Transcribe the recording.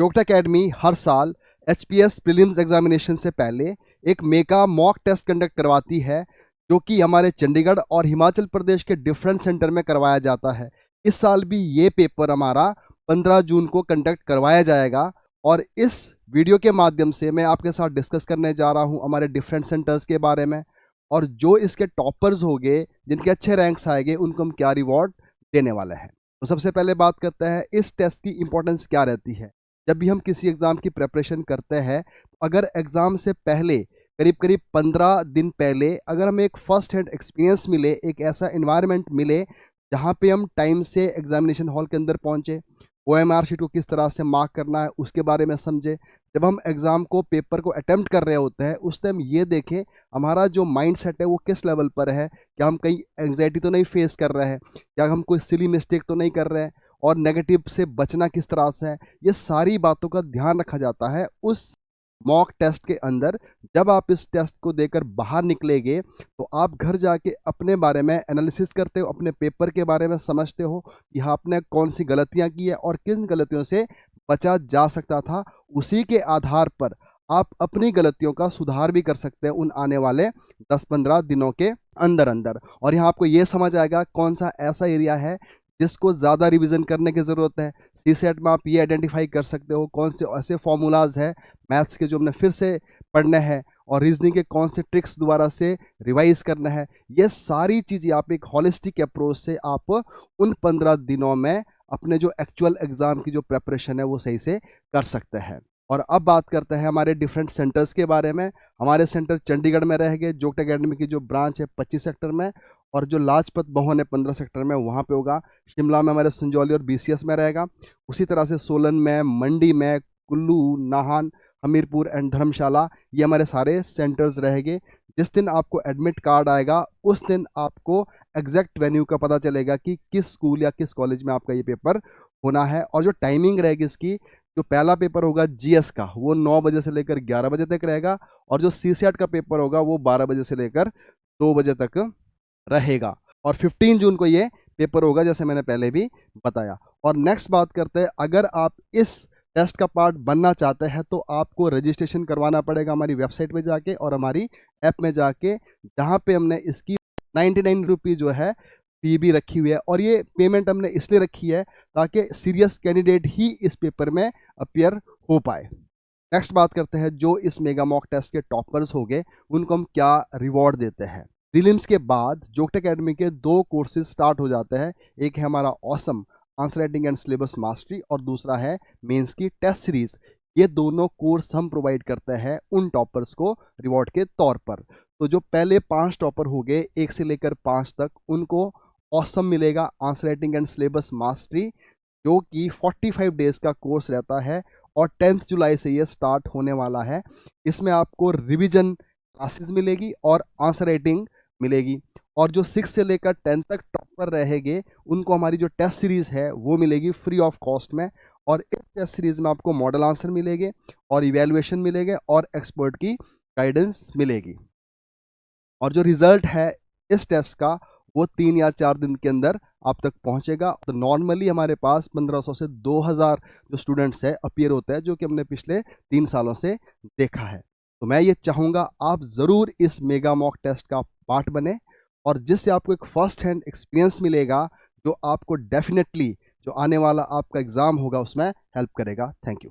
जोग्टा academy हर साल HPS prelims examination से पहले एक मेगा मॉक टेस्ट कंडक्ट करवाती है, जो कि हमारे चंडीगढ़ और हिमाचल प्रदेश के डिफरेंट सेंटर में करवाया जाता है। इस साल भी ये पेपर हमारा 15 जून को कंडक्ट करवाया जाएगा और इस वीडियो के माध्यम से मैं आपके साथ डिस्कस करने जा रहा हूँ हमारे डिफरेंट सेंटर्स के बारे में, और जो इसके टॉपर्स हो गए, जिनके अच्छे रैंक्स आएंगे, उनको हम क्या रिवॉर्ड देने वाले हैं। तो सबसे पहले बात करते हैं इस टेस्ट की इंपॉर्टेंस क्या रहती है। जब भी हम किसी एग्ज़ाम की प्रेपरेशन करते हैं, तो अगर एग्ज़ाम से पहले करीब करीब 15 दिन पहले अगर हमें एक फ़र्स्ट हैंड एक्सपीरियंस मिले, एक ऐसा इन्वायरमेंट मिले जहाँ पे हम टाइम से एग्जामिनेशन हॉल के अंदर पहुँचे, OMR शीट को किस तरह से मार्क करना है उसके बारे में समझे, जब हम एग्ज़ाम को पेपर को अटेम्प्ट कर रहे होते हैं उस टाइम ये देखें हमारा जो माइंड सेट है वो किस लेवल पर है, क्या हम कहीं एंग्जाइटी तो नहीं फेस कर रहे हैं, क्या हम कोई सिली मिस्टेक तो नहीं कर रहे हैं, और नेगेटिव से बचना किस तरह से है। ये सारी बातों का ध्यान रखा जाता है उस मॉक टेस्ट के अंदर। जब आप इस टेस्ट को देकर बाहर निकलेंगे तो आप घर जाके अपने बारे में एनालिसिस करते हो, अपने पेपर के बारे में समझते हो कि आपने कौन सी गलतियां की है और किन गलतियों से बचा जा सकता था। उसी के आधार पर आप अपनी गलतियों का सुधार भी कर सकते हैं उन आने वाले 10-15 दिनों के अंदर अंदर। और यहाँ आपको ये समझ आएगा कौन सा ऐसा एरिया है जिसको ज़्यादा रिवीजन करने की ज़रूरत है। CSET में आप ये आइडेंटिफाई कर सकते हो कौन से ऐसे फॉर्मूलाज है मैथ्स के जो हमने फिर से पढ़ने हैं, और रीजनिंग के कौन से ट्रिक्स दोबारा से रिवाइज करना है। ये सारी चीज़ें आप एक हॉलिस्टिक अप्रोच से आप उन 15 दिनों में अपने जो एक्चुअल एग्ज़ाम की जो प्रेपरेशन है वो सही से कर सकते हैं। और अब बात करते हैं हमारे डिफरेंट सेंटर्स के बारे में। हमारे सेंटर चंडीगढ़ में रहेंगे, जोग्टा एकेडमी की जो ब्रांच है 25 सेक्टर में, और जो लाजपत भवन है 15 सेक्टर में, वहाँ पे होगा। शिमला में हमारे संजौली और BCS में रहेगा। उसी तरह से सोलन में, मंडी में, कुल्लू, नाहन, हमीरपुर एंड धर्मशाला, ये हमारे सारे सेंटर्स रहेंगे। जिस दिन आपको एडमिट कार्ड आएगा उस दिन आपको एग्जैक्ट वेन्यू का पता चलेगा कि किस स्कूल या किस कॉलेज में आपका ये पेपर होना है। और जो टाइमिंग रहेगी इसकी, जो पहला पेपर होगा GS का वो 9 बजे से लेकर 11 बजे तक रहेगा, और जो CSET का पेपर होगा वो 12 बजे से लेकर 2 बजे तक रहेगा। और 15 जून को ये पेपर होगा, जैसे मैंने पहले भी बताया। और नेक्स्ट बात करते हैं, अगर आप इस टेस्ट का पार्ट बनना चाहते हैं तो आपको रजिस्ट्रेशन करवाना पड़ेगा हमारी वेबसाइट पे जाके और हमारी ऐप में जाके, जहाँ पे हमने इसकी 99 रुपये जो है फी भी रखी हुई है। और ये पेमेंट हमने इसलिए रखी है ताकि सीरियस कैंडिडेट ही इस पेपर में अपीयर हो पाए। नेक्स्ट बात करते हैं, जो इस मेगा मॉक टेस्ट के टॉपर्स हो गए उनको हम क्या रिवॉर्ड देते हैं। प्रीलिम्स के बाद जोग्टा एकेडमी के 2 कोर्सेज स्टार्ट हो जाते हैं। एक है हमारा awesome answer writing and syllabus mastery, और दूसरा है मेंस की टेस्ट सीरीज। ये दोनों कोर्स हम प्रोवाइड करते हैं उन टॉपर्स को रिवॉर्ड के तौर पर। तो जो पहले 5 टॉपर हो गए 1 से लेकर 5 तक, उनको ऑसम मिलेगा answer writing and syllabus mastery, जो कि 45 डेज का कोर्स रहता है और 10 जुलाई से ये स्टार्ट होने वाला है। इसमें आपको रिवीजन क्लासेस मिलेगी और आंसर राइटिंग मिलेगी। और जो 6 से लेकर 10 तक टॉपर रहेंगे उनको हमारी जो टेस्ट सीरीज़ है वो मिलेगी फ्री ऑफ कॉस्ट में। और इस टेस्ट सीरीज़ में आपको मॉडल आंसर मिलेंगे और इवैल्यूएशन मिलेंगे और एक्सपर्ट की गाइडेंस मिलेगी। और जो रिज़ल्ट है इस टेस्ट का वो 3 या 4 दिन के अंदर आप तक पहुंचेगा। तो नॉर्मली हमारे पास 1500 से 2000 जो स्टूडेंट्स है अपीयर होता है, जो कि हमने पिछले 3 सालों से देखा है। तो मैं ये चाहूँगा आप ज़रूर इस मेगा मॉक टेस्ट का पार्ट बने, और जिससे आपको एक फ़र्स्ट हैंड एक्सपीरियंस मिलेगा जो आपको डेफिनेटली जो आने वाला आपका एग्ज़ाम होगा उसमें हेल्प करेगा। Thank you.